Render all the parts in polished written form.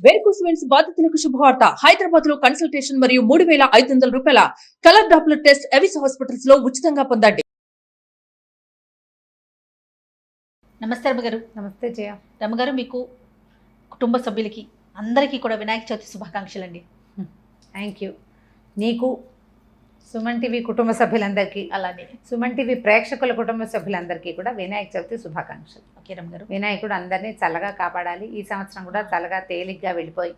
Varicose veins బాధితులకు శుభవార్త. హైదరాబాద్ లో కన్సల్టేషన్ మరియు 3,500 రూపాయల colour Doppler test Avis hospitals లో ఉచితంగా పొందండి. నమస్తే రమ్మగారు. నమస్తే జయ. రమ్మగారు, మీకు కుటుంబ సభ్యులకి అందరికీ కూడా వినాయక చవితి శుభాకాంక్షలు అండి. Thank you. నీకు, సుమన్ టీవీ కుటుంబ సభ్యులందరికీ, అలానే సుమన్ టీవీ ప్రేక్షకుల కుటుంబ సభ్యులందరికీ కూడా వినాయక చవితి శుభాకాంక్షలు. ఓకే రమ్మగారు. వినాయకుడు అందరినీ చల్లగా కాపాడాలి. ఈ సంవత్సరం కూడా చల్లగా తేలిగ్గా వెళ్ళిపోయి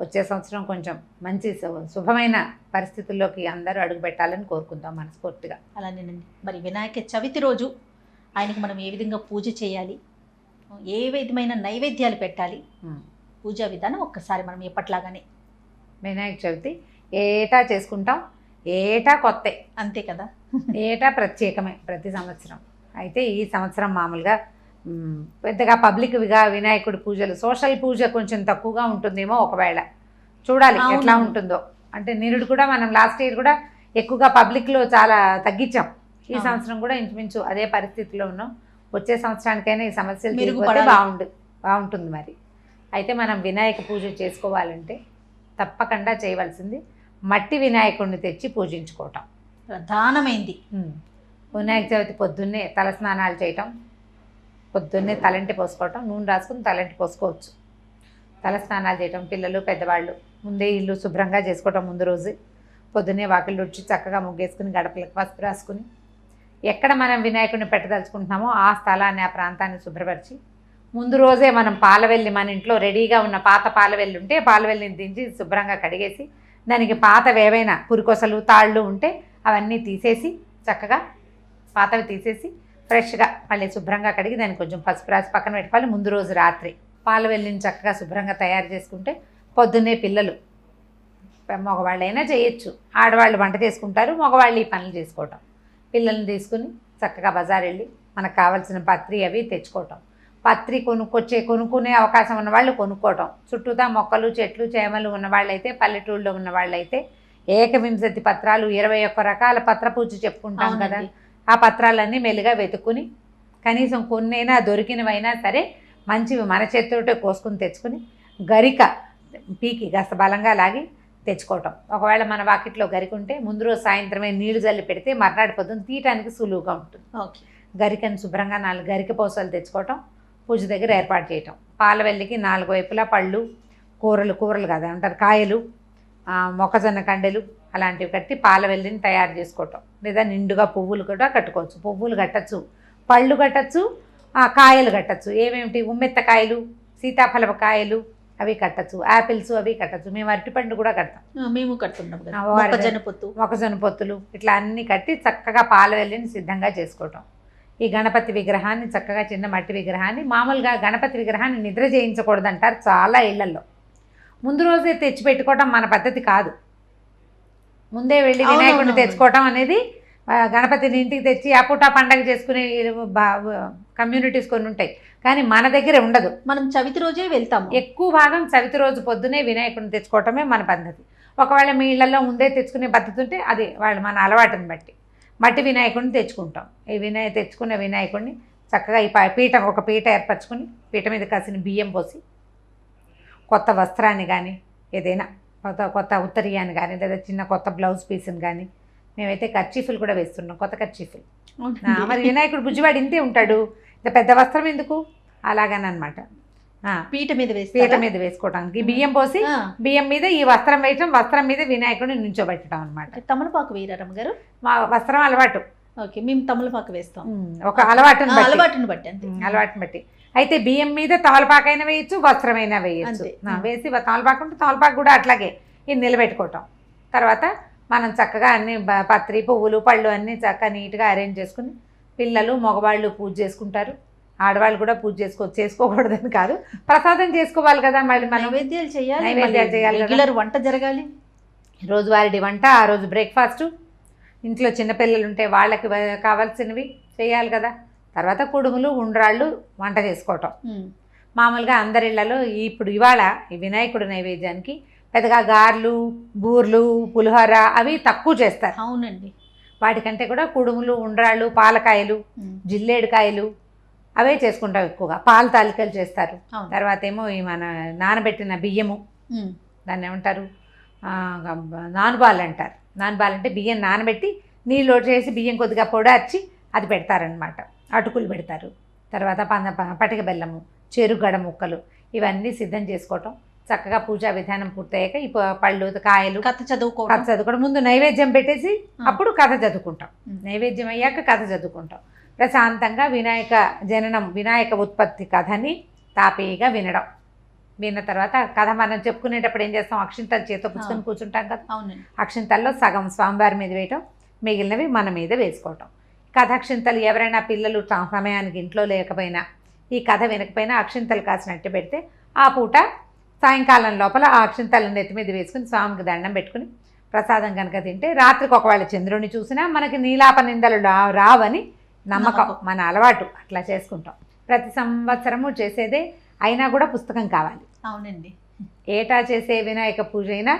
వచ్చే సంవత్సరం కొంచెం మంచి శుభమైన పరిస్థితుల్లోకి అందరూ అడుగు పెట్టాలని కోరుకుందాం మనస్ఫూర్తిగా. అలానేనండి. మరి వినాయక చవితి రోజు ఆయనకి మనం ఏ విధంగా పూజ చేయాలి, ఏ విధమైన నైవేద్యాలు పెట్టాలి, పూజా విధానం ఒక్కసారి మనం ఎప్పట్లాగానే వినాయక చవితి ఏటా చేసుకుంటాం. ఏటా కొత్త, అంతే కదా, ఏటా ప్రత్యేకమే ప్రతి సంవత్సరం. అయితే ఈ సంవత్సరం మామూలుగా పెద్దగా పబ్లిక్గా వినాయకుడి పూజలు, సోషల్ పూజ కొంచెం తక్కువగా ఉంటుందేమో, ఒకవేళ చూడాలి ఎట్లా ఉంటుందో. అంటే నిరుడు కూడా మనం లాస్ట్ ఇయర్ కూడా ఎక్కువగా పబ్లిక్లో చాలా తగ్గించాం. ఈ సంవత్సరం కూడా ఇంచుమించు అదే పరిస్థితిలో ఉన్నాం. వచ్చే సంవత్సరానికైనా ఈ సమస్యలు తీరిపోతే బాగుంటుంది. మరి అయితే మనం వినాయక పూజ చేసుకోవాలంటే తప్పకుండా చేయవలసింది మట్టి వినాయకుడిని తెచ్చి పూజించుకోవటం ప్రధానమైంది. వినాయక చవితి పొద్దున్నే తలస్నానాలు చేయటం, పొద్దున్నే తలంటి పోసుకోవటం, నూనె రాసుకుని తలంటి పోసుకోవచ్చు. తలస్నానాలు చేయటం, పిల్లలు పెద్దవాళ్ళు ముందే ఇల్లు శుభ్రంగా చేసుకోవటం. ముందు రోజు పొద్దున్నే వాకిళ్ళు వచ్చి చక్కగా ముగ్గేసుకుని గడపలకు పసుపు రాసుకుని ఎక్కడ మనం వినాయకుడిని పెట్టదలుచుకుంటున్నామో ఆ స్థలాన్ని, ఆ ప్రాంతాన్ని శుభ్రపరిచి ముందు రోజే మనం పాలవెల్లి, మన ఇంట్లో రెడీగా ఉన్న పాత పాలవెల్లి ఉంటే పాలవెల్లిని దించి శుభ్రంగా కడిగేసి దానికి పాతవి ఏవైనా పురికొసలు, తాళ్ళు ఉంటే అవన్నీ తీసేసి చక్కగా పాతవి తీసేసి ఫ్రెష్గా మళ్ళీ శుభ్రంగా కడిగి దానికి కొంచెం పసుపు రాసి పక్కన పెట్టుకోవాలి. ముందు రోజు రాత్రి పాలవెల్లిని చక్కగా శుభ్రంగా తయారు చేసుకుంటే పొద్దున్నే పిల్లలు, మగవాళ్ళైనా చేయొచ్చు, ఆడవాళ్ళు వంట చేసుకుంటారు, మగవాళ్ళు ఈ పనులు చేసుకోవటం. పిల్లల్ని తీసుకుని చక్కగా బజార్ వెళ్ళి మనకు కావాల్సిన పత్రి అవి తెచ్చుకోవటం. పత్రి కొనుక్కునే అవకాశం ఉన్నవాళ్ళు కొనుక్కోవటం. చుట్టూతా మొక్కలు, చెట్లు, చేమలు ఉన్నవాళ్ళైతే, పల్లెటూళ్ళలో ఉన్నవాళ్ళైతే ఏకవింశతి పత్రాలు, 21 రకాల పత్ర పూజ చెప్పుకుంటాం కదా, ఆ పత్రాలన్నీ మెల్లిగా వెతుక్కుని కనీసం కొన్నైనా దొరికినవైనా సరే మంచివి మన చేతితోటే కోసుకుని తెచ్చుకుని గరిక పీకి కాస్త బలంగా లాగి తెచ్చుకోవటం. ఒకవేళ మన వాకిట్లో గరిక ఉంటే ముందు రోజు సాయంత్రమే నీళ్లు జల్లి పెడితే మర్నాడు పొద్దున్న తీయటానికి సులువుగా ఉంటుంది. ఓకే. గరికను శుభ్రంగా 4 గరిక పోసలు తెచ్చుకోవటం, పూజ దగ్గర ఏర్పాటు చేయటం. పాలవెల్లికి 4 వైపులా పళ్ళు, కూరలు కదా అంటారు, కాయలు, మొక్కజొన్న కండెలు అలాంటివి కట్టి పాలవెల్లిని తయారు చేసుకోవటం. లేదా నిండుగా పువ్వులు కూడా కట్టుకోవచ్చు. పువ్వులు కట్టచ్చు, పళ్ళు కట్టచ్చు, కాయలు కట్టచ్చు. ఏమేమిటి, ఉమ్మెత్తకాయలు, సీతాఫలపు కాయలు అవి కట్టచ్చు, యాపిల్స్ అవి కట్టచ్చు. మేము అరటిపండు కూడా కడతాం. మేము కడుతున్నాం. మొక్కజొన్న పొత్తులు ఇట్లా అన్నీ కట్టి చక్కగా పాలవెల్లిని సిద్ధంగా చేసుకోవటం. ఈ గణపతి విగ్రహాన్ని చక్కగా, చిన్న మట్టి విగ్రహాన్ని, మామూలుగా గణపతి విగ్రహాన్ని నిద్ర చేయించకూడదంటారు చాలా ఇళ్లల్లో. ముందు రోజే తెచ్చి పెట్టుకోవటం మన పద్ధతి కాదు. ముందే వెళ్ళి వినాయకుడిని తెచ్చుకోవటం అనేది, గణపతిని ఇంటికి తెచ్చి అప్పుటా పండగ చేసుకునే కమ్యూనిటీస్ కొన్ని ఉంటాయి, కానీ మన దగ్గర ఉండదు. మనం చవితి రోజే వెళ్తాము. ఎక్కువ భాగం చవితి రోజు పొద్దునే వినాయకుడిని తెచ్చుకోవటమే మన పద్ధతి. ఒకవేళ మీ ఇళ్లలో ముందే తెచ్చుకునే పద్ధతి ఉంటే అది వాళ్ళు మన అలవాటుని బట్టి మట్టి వినాయకుడిని తెచ్చుకుంటాం. ఈ తెచ్చుకున్న వినాయకుడిని చక్కగా ఈ ఒక పీట ఏర్పరచుకుని పీట మీద కాసిన బియ్యం పోసి కొత్త వస్త్రాన్ని కానీ, ఏదైనా కొత్త ఉత్తరీయాన్ని కానీ, లేదా చిన్న కొత్త బ్లౌజ్ పీస్ని కానీ, మేమైతే కర్చీఫులు కూడా వేస్తున్నాం, కొత్త కర్చీఫులు. మరి వినాయకుడు బుజ్జివాడు ఇంతే ఉంటాడు, ఇంత పెద్ద వస్త్రం ఎందుకు, అలాగనమాట. పీట మీద వేసుకోవటానికి బియ్యం పోసి, బియ్యం మీద ఈ వస్త్రం వేయటం, వస్త్రం మీద వినాయకుడిని నుంచోబెట్టడం అనమాట. తమలపాకు వేయరమ్మ గారు? మా వస్త్రం అలవాటు. ఓకే, మేము తమలపాకు వేస్తాం. ఒక అలవాటుని బట్టి. అయితే బియ్యం మీద తమలపాకైనా వేయచ్చు, వస్త్రమైనా వేయచ్చు. వేసి తమలపాకు ఉంటే తమలపాకు కూడా అట్లాగే ఇది నిలబెట్టుకోవటం. తర్వాత మనం చక్కగా అన్ని పత్రి, పువ్వులు, పళ్ళు అన్నీ చక్కగా నీట్గా అరేంజ్ చేసుకుని పిల్లలు, మగవాళ్ళు పూజ చేసుకుంటారు. ఆడవాళ్ళు కూడా పూజ చేసుకోకూడదని కాదు, ప్రసాదం చేసుకోవాలి కదా. మళ్ళీ నైవేద్యాలు చేయాలి, రెగ్యులర్ వంట జరగాలి, రోజువారీ వంట, ఆ రోజు బ్రేక్ఫాస్టు, ఇంట్లో చిన్నపిల్లలు ఉంటే వాళ్ళకి కావాల్సినవి చేయాలి కదా. తర్వాత కుడుములు, ఉండ్రాళ్ళు వంట చేసుకోవటం. మామూలుగా అందరిళ్లలో ఇప్పుడు ఇవాళ ఈ వినాయకుడి నైవేద్యానికి పెద్దగా గారెలు, బూర్లు, పులిహోర అవి తక్కువ చేస్తారు. అవునండి. వాటికంటే కూడా కుడుములు, ఉండ్రాళ్ళు, పాలకాయలు, జిల్లేడుకాయలు, అవే చేసుకుంటాం ఎక్కువగా. పాలు తాలికలు చేస్తారు. అవును. తర్వాత ఏమో ఈ మన నానబెట్టిన బియ్యము, ఉమ్. దాన్ని ఏమంటారు, నానుబాలు అంటారు. నానుబాలు అంటే బియ్యం నానబెట్టి నీళ్ళు చేసి బియ్యం కొద్దిగా పొడార్చి అది పెడతారనమాట. అటుకులు పెడతారు. తర్వాత పటిక బెల్లము, చెరుగడ ముక్కలు ఇవన్నీ సిద్ధం చేసుకోవటం. చక్కగా పూజా విధానం పూర్తయ్యాక ఈ పళ్ళు కాయలు కథ చదువుకోవడం. ముందు నైవేద్యం పెట్టేసి అప్పుడు కథ చదువుకుంటాం. నైవేద్యం అయ్యాక కథ చదువుకుంటాం. ప్రశాంతంగా వినాయక జననం, వినాయక ఉత్పత్తి కథని తాపీగా వినడం. విన్న తర్వాత కథ మనం చెప్పుకునేటప్పుడు ఏం చేస్తాం, అక్షింతలు చేతితో పుచ్చుకొని కూర్చుంటాం కదా. అవునండి. అక్షింతల్లో సగం స్వామివారి మీద వేయటం, మిగిలినవి మన మీద వేసుకోవటం. కథ అక్షింతలు ఎవరైనా పిల్లలు సమయానికి ఇంట్లో లేకపోయినా, ఈ కథ వినకపోయినా అక్షింతలు కాసినట్టు పెడితే ఆ పూట సాయంకాలం లోపల ఆ అక్షింతలను నెత్తి మీద వేసుకుని స్వామికి దండం పెట్టుకుని ప్రసాదం కనుక తింటే రాత్రికి ఒకవేళ చంద్రుడిని చూసినా మనకి నీలాప నిందలు రావని నమ్మకం, మన అలవాటు. అట్లా చేసుకుంటాం. ప్రతి సంవత్సరము చేసేదే, అయినా కూడా పుస్తకం కావాలి. అవునండి. ఏటా చేసే వినాయక పూజ అయినా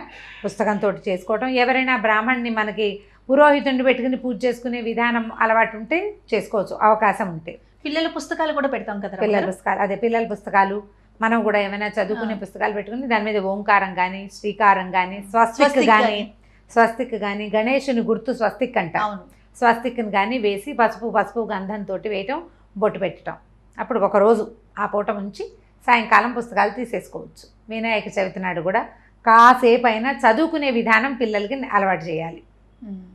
పుస్తకంతో చేసుకోవటం. ఎవరైనా బ్రాహ్మణ్ణి మనకి పురోహితుడిని పెట్టుకుని పూజ చేసుకునే విధానం అలవాటు ఉంటే చేసుకోవచ్చు, అవకాశం ఉంటే. పిల్లల పుస్తకాలు కూడా పెడతాం కదా. పిల్లల పుస్తకాలు, అదే పిల్లల పుస్తకాలు, మనం కూడా ఏమైనా చదువుకునే పుస్తకాలు పెట్టుకుని దాని మీద ఓంకారం కానీ, శ్రీకారం కానీ, స్వస్తిక్ కానీ, గణేశుని గుర్తు స్వస్తిక్ అంట, స్వస్తిక్ని కానీ వేసి పసుపు గంధంతో వేయటం, బొట్టు పెట్టడం. అప్పుడు ఒకరోజు ఆ పూట ఉంచి సాయంకాలం పుస్తకాలు తీసేసుకోవచ్చు. వినాయక చవితి నాడు కూడా కాసేపు అయినా చదువుకునే విధానం పిల్లలకి అలవాటు చేయాలి.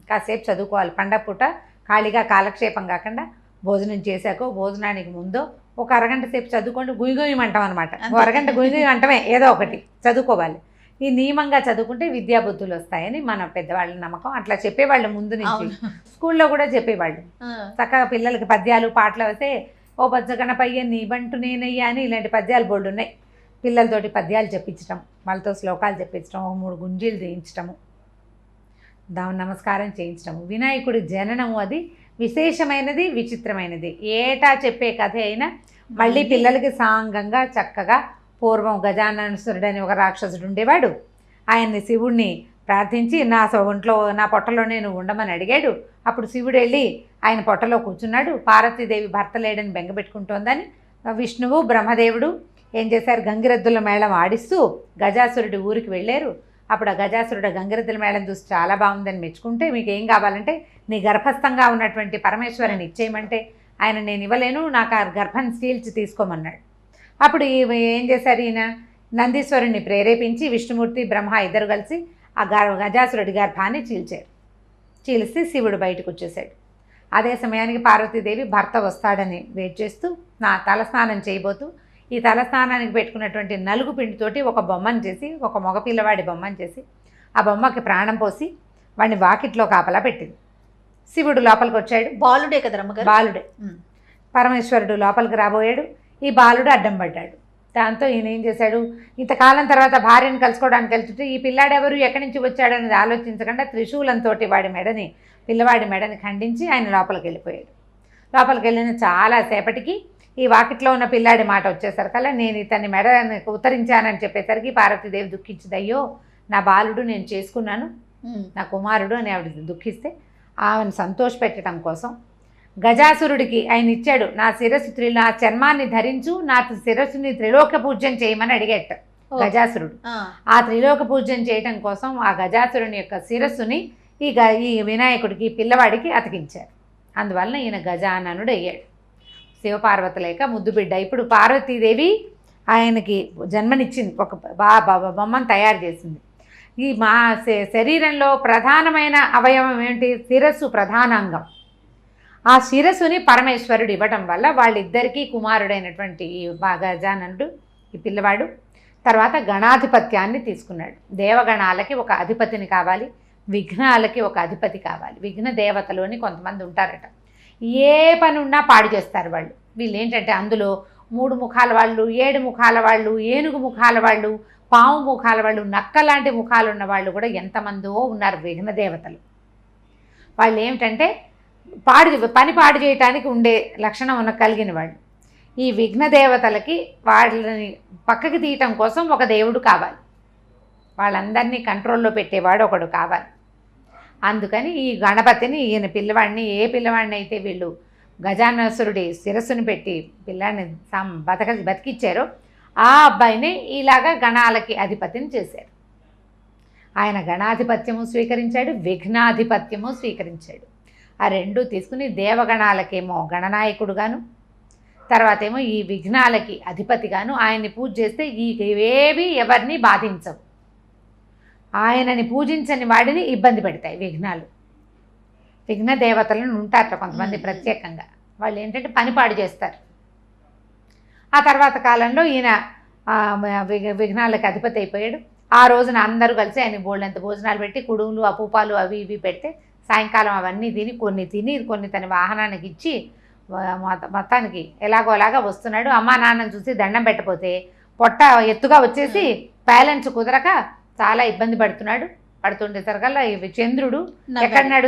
కాసేపు చదువుకోవాలి. పండగ పూట ఖాళీగా కాలక్షేపం కాకుండా భోజనం చేశాకో భోజనానికి ముందో ఒక అరగంట సేపు చదువుకోండి. గుయ్యమంటాం అనమాట. అరగంట గుయ్యమంటమే, ఏదో ఒకటి చదువుకోవాలి. ఈ నియమంగా చదువుకుంటే విద్యాబుద్ధులు వస్తాయని మన పెద్దవాళ్ళ నమ్మకం. అట్లా చెప్పేవాళ్ళు ముందు నుంచి. స్కూల్లో కూడా చెప్పేవాళ్ళు. చక్కగా పిల్లలకి పద్యాలు పాటలు వస్తే ఓ బజ్జగణపయ్య నీ బంటు నేనయ్యా అని ఇలాంటి పద్యాలు బోల్డ్ ఉన్నాయి. పిల్లలతోటి పద్యాలు చెప్పించడం, వాళ్ళతో శ్లోకాలు చెప్పించడం, 3 గుంజీలు చేయించడము, నమస్కారం చేయించడము. వినాయకుడి జననము అది విశేషమైనది, విచిత్రమైనది. ఏటా చెప్పే కథ అయినా మళ్ళీ పిల్లలకి సాంగంగా చక్కగా. పూర్వం గజాననుసురుడు అని ఒక రాక్షసుడు ఉండేవాడు. ఆయన్ని శివుడిని ప్రార్థించి నా పొట్టలో నేను ఉండమని అడిగాడు. అప్పుడు శివుడు వెళ్ళి ఆయన పొట్టలో కూర్చున్నాడు. పార్వతీదేవి భర్త లేడని బెంగపెట్టుకుంటోందని విష్ణువు బ్రహ్మదేవుడు ఏం చేశారు, గంగిరెద్దుల మేళం ఆడిస్తూ గజాసురుడి ఊరికి వెళ్ళారు. అప్పుడు ఆ గజాసురుడు గంగిరెద్దుల మేళం చూసి చాలా బాగుందని మెచ్చుకుంటే, మీకు ఏం కావాలంటే నీ గర్భస్థంగా ఉన్నటువంటి పరమేశ్వరుని ఇచ్చేయమంటే ఆయన నేను ఇవ్వలేను, నాకు ఆ గర్భాన్ని చీల్చి తీసుకోమన్నాడు. అప్పుడు ఏం చేశారు, ఈయన నందీశ్వరుణ్ణి ప్రేరేపించి విష్ణుమూర్తి బ్రహ్మ ఇద్దరు కలిసి ఆ గజాసురుడి గర్భాన్ని చీల్చారు. చీలిస్తే శివుడు బయటకు వచ్చేసాడు. అదే సమయానికి పార్వతీదేవి భర్త వస్తాడని వెయిట్ చేస్తూ నా తలస్నానం చేయబోతూ ఈ తలస్నానానికి పెట్టుకున్నటువంటి నలుగు పిండితోటి ఒక బొమ్మను చేసి, ఒక మగపిల్లవాడి బొమ్మను చేసి ఆ బొమ్మకి ప్రాణం పోసి వాడిని వాకిట్లో కాపలా పెట్టింది. శివుడు లోపలికి వచ్చాడు. బాలుడే కదా రమ్మగారు? బాలుడే. పరమేశ్వరుడు లోపలికి రాబోయాడు. ఈ బాలుడు అడ్డం పడ్డాడు. దాంతో ఈయన ఏం చేశాడు, ఇంతకాలం తర్వాత భార్యను కలుసుకోవడానికి వెళ్తుంటే ఈ పిల్లాడెవరు, ఎక్కడి నుంచి వచ్చాడు అనేది ఆలోచించకుండా త్రిశూలంతో పిల్లవాడి మెడని ఖండించి ఆయన లోపలికి వెళ్ళిపోయాడు. లోపలికి వెళ్ళిన చాలాసేపటికి ఈ వాకిట్లో ఉన్న పిల్లాడి మాట వచ్చేసరికల్లా నేను ఇతన్ని మెడని ఉత్తరించానని చెప్పేసరికి పార్వతీదేవి దుఃఖించింది. అయ్యో నా బాలుడు నేను చేసుకున్నాను, నా కుమారుడు అని ఆవిడ దుఃఖిస్తే ఆమెను సంతోషపెట్టడం కోసం గజాసురుడికి ఆయన ఇచ్చాడు, నా చర్మాన్ని ధరించు, నా శిరస్సుని త్రిలోక పూజ్యం చేయమని అడిగేట గజాసురుడు. ఆ త్రిలోక పూజ్యం చేయటం కోసం ఆ గజాసురుని యొక్క శిరస్సుని ఈ వినాయకుడికి పిల్లవాడికి అతికించారు. అందువలన ఈయన గజాననుడు అయ్యాడు. శివపార్వతులేక ముద్దు బిడ్డ. ఇప్పుడు పార్వతీదేవి ఆయనకి జన్మనిచ్చింది, ఒక బొమ్మను తయారు చేసింది. ఈ మా శరీరంలో ప్రధానమైన అవయవం ఏంటి, శిరస్సు ప్రధానాంగం. ఆ శిరస్సుని పరమేశ్వరుడు ఇవ్వటం వల్ల వాళ్ళిద్దరికీ కుమారుడైనటువంటి ఈ గజాననుడు ఈ పిల్లవాడు తర్వాత గణాధిపత్యాన్ని తీసుకున్నాడు. దేవగణాలకి ఒక అధిపతిని కావాలి, విఘ్నాలకి ఒక అధిపతి కావాలి. విఘ్న దేవతలు అని కొంతమంది ఉంటారట. ఏ పని ఉన్నా పాడు చేస్తారు వాళ్ళు. వీళ్ళు ఏంటంటే అందులో 3 ముఖాల వాళ్ళు, 7 ముఖాల వాళ్ళు, ఏనుగు ముఖాల వాళ్ళు, పాము ముఖాల వాళ్ళు, నక్క లాంటి ముఖాలు ఉన్న వాళ్ళు కూడా ఎంతమందో ఉన్నారు విఘ్న దేవతలు. వాళ్ళు ఏమిటంటే పని పాడు చేయటానికి ఉండే లక్షణం కలిగిన వాళ్ళు. ఈ విఘ్న దేవతలకి వాళ్ళని పక్కకి తీయటం కోసం ఒక దేవుడు కావాలి, వాళ్ళందరినీ కంట్రోల్లో పెట్టేవాడు ఒకడు కావాలి. అందుకని ఈ గణపతిని ఈయన పిల్లవాడిని, ఏ పిల్లవాడిని అయితే వీళ్ళు గజానసురుడి శిరస్సును పెట్టి పిల్లాన్ని బతికిచ్చారో ఆ అబ్బాయిని ఇలాగా గణాలకి అధిపతిని చేశారు. ఆయన గణాధిపత్యము స్వీకరించాడు, విఘ్నాధిపత్యము స్వీకరించాడు. ఆ రెండు తీసుకుని దేవగణాలకేమో గణనాయకుడుగాను, తర్వాత ఏమో ఈ విఘ్నాలకి అధిపతిగాను ఆయన్ని పూజ చేస్తే ఇవేవి ఎవరిని బాధించవు. ఆయనని పూజించని వాడిని ఇబ్బంది పెడతాయి విఘ్నాలు. విఘ్న దేవతలను ఉంటారట కొంతమంది ప్రత్యేకంగా, వాళ్ళు ఏంటంటే పనిపాడు చేస్తారు. ఆ తర్వాత కాలంలో ఈయన విఘ్నాలకు అధిపతి అయిపోయాడు. ఆ రోజున అందరూ కలిసి ఆయన బోళ్ళంత భోజనాలు పెట్టి కుడుములు అపూపాలు అవి ఇవి పెడితే సాయంకాలం అవన్నీ తిని కొన్ని తన వాహనానికి ఇచ్చి మొత్తానికి ఎలాగోలాగా వస్తున్నాడు. అమ్మా నాన్నని చూసి దండం పెట్టపోతే పొట్ట ఎత్తుగా వచ్చేసి బ్యాలెన్స్ కుదరక చాలా ఇబ్బంది పడుతుండేసరికల్లా చంద్రుడు ఎక్కడన్నాడు,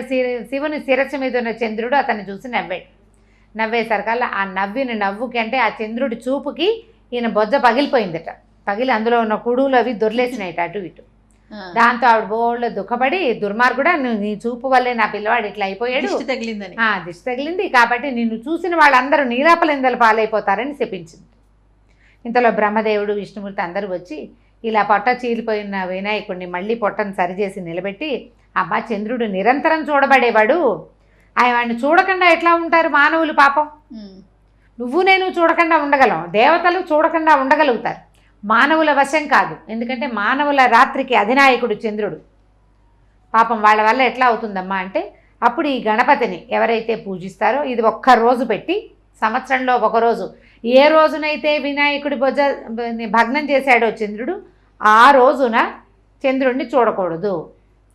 శివుని శిరస్సు మీద ఉన్న చంద్రుడు అతన్ని చూసి నవ్వేసరికల్లా ఆ నవ్వుకి అంటే ఆ చంద్రుడి చూపుకి ఈయన బొజ్జ పగిలిపోయిందట. పగిలి అందులో ఉన్న కుడులు అవి దొర్లేసినాయిట అటు ఇటు. దాంతో ఆవిడ బోళ్ళు దుఃఖపడి, దుర్మార్గుడా నీ చూపు వల్లే నా పిల్లవాడు ఇట్లా అయిపోయాడు, దిష్టి తగిలింది కాబట్టి నిన్ను చూసిన వాళ్ళందరూ నీలాపలిందలు పాలైపోతారని శపించింది. ఇంతలో బ్రహ్మదేవుడు విష్ణుమూర్తి అందరూ వచ్చి ఇలా పొట్ట చీలిపోయిన వినాయకుడిని మళ్ళీ పొట్టను సరిచేసి నిలబెట్టి, అబ్బా చంద్రుడు నిరంతరం చూడబడేవాడు, ఆయన చూడకుండా ఎట్లా ఉంటారు మానవులు, పాపం నువ్వు నేను చూడకుండా ఉండగలం, దేవతలు చూడకుండా ఉండగలుగుతారు, మానవుల వశం కాదు. ఎందుకంటే మానవుల రాత్రికి అధినాయకుడు చంద్రుడు, పాపం వాళ్ళ వల్ల ఎట్లా అవుతుందమ్మా అంటే అప్పుడు ఈ గణపతిని ఎవరైతే పూజిస్తారో ఇది ఒక్కరోజు పెట్టి సంవత్సరంలో ఒకరోజు, ఏ రోజునైతే వినాయకుడి బొజ్జ భగ్నం చేశాడో చంద్రుడు ఆ రోజున చంద్రుడిని చూడకూడదు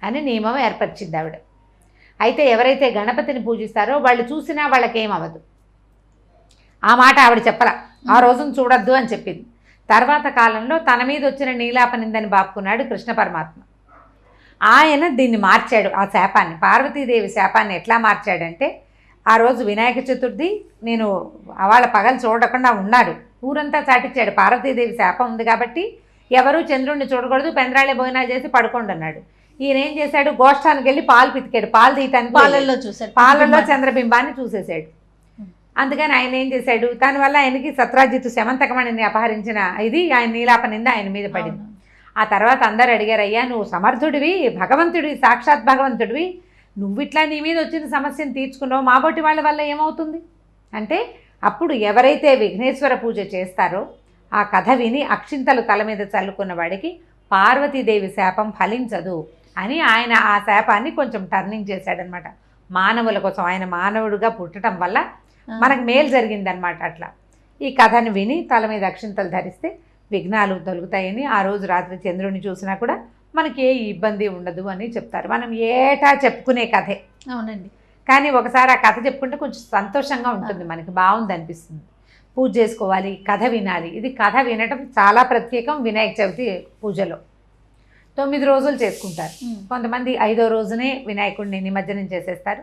అని నియమం ఏర్పరిచింది ఆవిడ. అయితే ఎవరైతే గణపతిని పూజిస్తారో వాళ్ళు చూసినా వాళ్ళకేమవ్వదు. ఆ మాట ఆవిడ చెప్పరా, ఆ రోజును చూడొద్దు అని చెప్పింది. తర్వాత కాలంలో తన మీద వచ్చిన నీలాపనిందని బాపుకున్నాడు కృష్ణ పరమాత్మ. ఆయన దీన్ని మార్చాడు, ఆ శాపాన్ని, పార్వతీదేవి శాపాన్ని ఎట్లా మార్చాడంటే ఆ రోజు వినాయక చతుర్థి నేను వాళ్ళ పగలు చూడకుండా ఉన్నాడు, ఊరంతా చాటిచ్చాడు. పార్వతీదేవి శాపం ఉంది కాబట్టి ఎవరు చంద్రుడిని చూడకూడదు, పెందరాళే భోజనాలు చేసి పడుకోండి అన్నాడు. ఈయన ఏం చేశాడు, గోష్ఠానికి వెళ్ళి పాలు పితికాడు, పాలు తీయటానికి పాలల్లో చంద్రబింబాన్ని చూసేశాడు. అందుకని ఆయన ఏం చేశాడు, దానివల్ల ఆయనకి సత్రాజిత్తు శమంతకమణిని అపహరించిన ఇది ఆయన నీలాపనింద ఆయన మీద పడింది. ఆ తర్వాత అందరు అడిగారు, అయ్యా నువ్వు సమర్థుడివి, భగవంతుడివి, సాక్షాత్ భగవంతుడివి, నువ్వు ఇట్లా నీ మీద వచ్చిన సమస్యను తీర్చుకున్నావు, మాబోటి వాళ్ళ వల్ల ఏమవుతుంది అంటే అప్పుడు ఎవరైతే విఘ్నేశ్వర పూజ చేస్తారో ఆ కథ విని అక్షింతలు తల మీద చల్లుకున్న వాడికి పార్వతీదేవి శాపం ఫలించదు అని ఆయన ఆ శాపాన్ని కొంచెం టర్నింగ్ చేశాడనమాట. మానవుల కోసం ఆయన మానవుడిగా పుట్టడం వల్ల మనకు మేలు జరిగిందనమాట. అట్లా ఈ కథను విని తల మీద అక్షింతలు ధరిస్తే విఘ్నాలు తొలుగుతాయని, ఆ రోజు రాత్రి చంద్రుడిని చూసినా కూడా మనకి ఏ ఇబ్బంది ఉండదు అని చెప్తారు. మనం ఏటా చెప్పుకునే కథే. అవునండి. కానీ ఒకసారి ఆ కథ చెప్పుకుంటే కొంచెం సంతోషంగా ఉంటుంది, మనకి బాగుంది అనిపిస్తుంది. పూజ చేసుకోవాలి, కథ వినాలి. ఇది కథ వినటం చాలా ప్రత్యేకం. వినాయక చవితి పూజలో 9 రోజులు చేసుకుంటారు. కొంతమంది 5వ రోజునే వినాయకుడిని నిమజ్జనం చేసేస్తారు.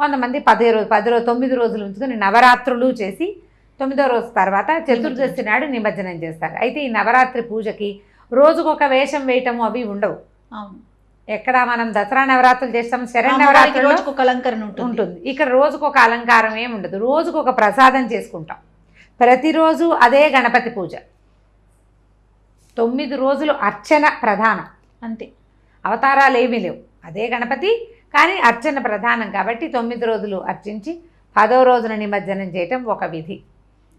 కొంతమంది 9 రోజులు ఉంచుకొని నవరాత్రులు చేసి 9వ రోజు తర్వాత చతుర్దశి నాడు నిమజ్జనం చేస్తారు. అయితే ఈ నవరాత్రి పూజకి రోజుకొక వేషం వేయటము అవి ఉండవు. ఎక్కడ మనం దసరా నవరాత్రులు చేస్తాం, శరణవరాత్రులు అలంకరణ ఉంటుంది. ఇక్కడ రోజుకొక అలంకారం ఏమి ఉండదు, రోజుకొక ప్రసాదం చేసుకుంటాం. ప్రతిరోజు అదే గణపతి పూజ. 9 రోజులు అర్చన ప్రధానం, అంతే, అవతారాలు ఏమీ లేవు. అదే గణపతి కానీ అర్చన ప్రధానం కాబట్టి 9 రోజులు అర్చించి 10వ రోజున నిమజ్జనం చేయటం ఒక విధి,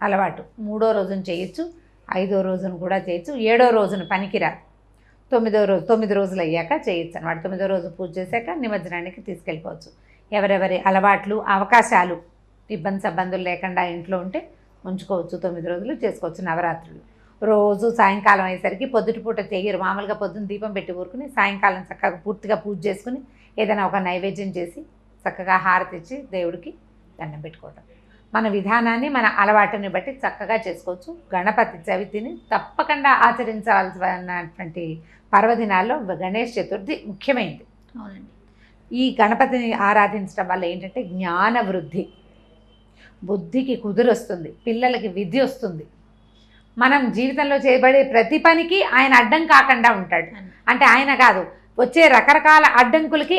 అలవాటు. 3వ రోజున చేయొచ్చు, 5వ రోజున కూడా చేయొచ్చు, 7వ రోజున పనికిరాదు. 9 రోజులు అయ్యాక చేయొచ్చు అన్నమాట. 9వ రోజు పూజ చేశాక నిమజ్జనానికి తీసుకెళ్ళిపోవచ్చు. ఎవరెవరి అలవాట్లు అవకాశాలు ఇబ్బందులు లేకుండా ఇంట్లో ఉంటే ఉంచుకోవచ్చు. 9 రోజులు చేసుకోవచ్చు నవరాత్రులు. రోజు సాయంకాలం అయ్యేసరికి పొద్దుటిపూట చేయరు, మామూలుగా పొద్దున్న దీపం పెట్టి ఊరుకుని సాయంకాలం చక్కగా పూర్తిగా పూజ చేసుకుని ఏదైనా ఒక నైవేద్యం చేసి చక్కగా హారతి ఇచ్చి దేవుడికి దండం పెట్టుకోవటం. మన విధానాన్ని మన అలవాటుని బట్టి చక్కగా చేసుకోవచ్చు. గణపతి చవితిని తప్పకుండా ఆచరించాల్సినటువంటి పర్వదినాల్లో గణేష్ చతుర్థి ముఖ్యమైనది. అవునండి. ఈ గణపతిని ఆరాధించడం వల్ల ఏంటంటే జ్ఞాన వృద్ధి, బుద్ధికి కుదురొస్తుంది, పిల్లలకి విద్య వస్తుంది. మనం జీవితంలో చేయబడే ప్రతి పనికి ఆయన అడ్డం కాకుండా ఉంటాడు. అంటే ఆయన కాదు, వచ్చే రకరకాల అడ్డంకులకి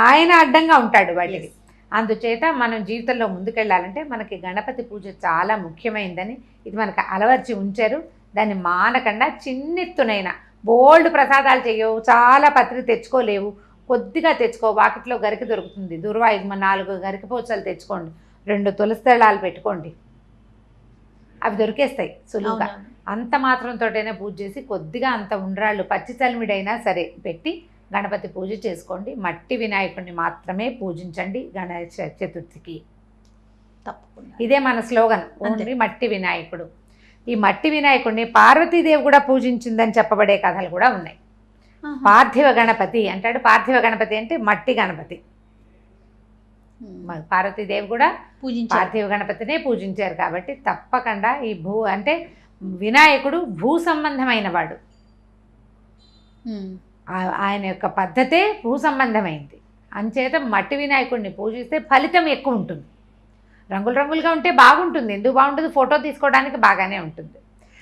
ఆయన అడ్డంగా ఉంటాడు వాటికి. అందుచేత మనం జీవితంలో ముందుకెళ్ళాలంటే మనకి గణపతి పూజ చాలా ముఖ్యమైనదని ఇది మనకు అలవర్చి ఉంచారు. దాన్ని మానకుండా చిన్నెత్తునైనా బోల్డ్ ప్రసాదాలు చేయవు, చాలా పత్రి తెచ్చుకోలేవు, కొద్దిగా తెచ్చుకో. వాకిట్లో గరికి దొరుకుతుంది, దుర్వాయుగ్మ 4 గరికి పూసలు తెచ్చుకోండి, 2 తులసి దళాలు పెట్టుకోండి, అవి దొరికేస్తాయి సులువుగా. అంత మాత్రంతోటైనా పూజ చేసి కొద్దిగా అంత ఉండ్రాళ్ళు పచ్చి చలిమిడైనా సరే పెట్టి గణపతి పూజ చేసుకోండి. మట్టి వినాయకుడిని మాత్రమే పూజించండి గణేష చతుర్థికి. తప్పకుండా ఇదే మన స్లోగన్, ఓన్లీ మట్టి వినాయకుడు. ఈ మట్టి వినాయకుడిని పార్వతీదేవి కూడా పూజించిందని చెప్పబడే కథలు కూడా ఉన్నాయి. పార్థివ గణపతి అంటాడు. పార్థివ గణపతి అంటే మట్టి గణపతి. పార్వతీదేవి కూడా పార్థివ గణపతినే పూజించారు. కాబట్టి తప్పకుండా ఈ అంటే వినాయకుడు భూ సంబంధమైన వాడు. ఆయన యొక్క పద్ధతే భూ సంబంధమైంది. అంచేత మట్టి వినాయకుడిని పూజిస్తే ఫలితం ఎక్కువ ఉంటుంది. రంగులు రంగులుగా ఉంటే బాగుంటుంది, ఎందుకు బాగుంటుంది, ఫోటో తీసుకోవడానికి బాగానే ఉంటుంది.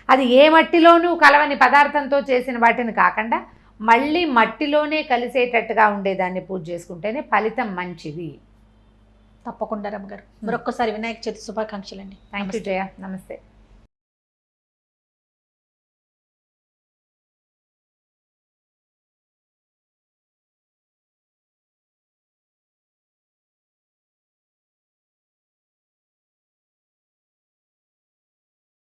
అది ఏ మట్టిలోనూ కలవని పదార్థంతో చేసిన వాటిని కాకుండా మళ్ళీ మట్టిలోనే కలిసేటట్టుగా ఉండేదాన్ని పూజ చేసుకుంటేనే ఫలితం మంచిది. తప్పకుండా రమ్మగారు. మరొక్కసారి వినాయక చవితి శుభాకాంక్షలు అండి. థ్యాంక్ యూ జయ. నమస్తే.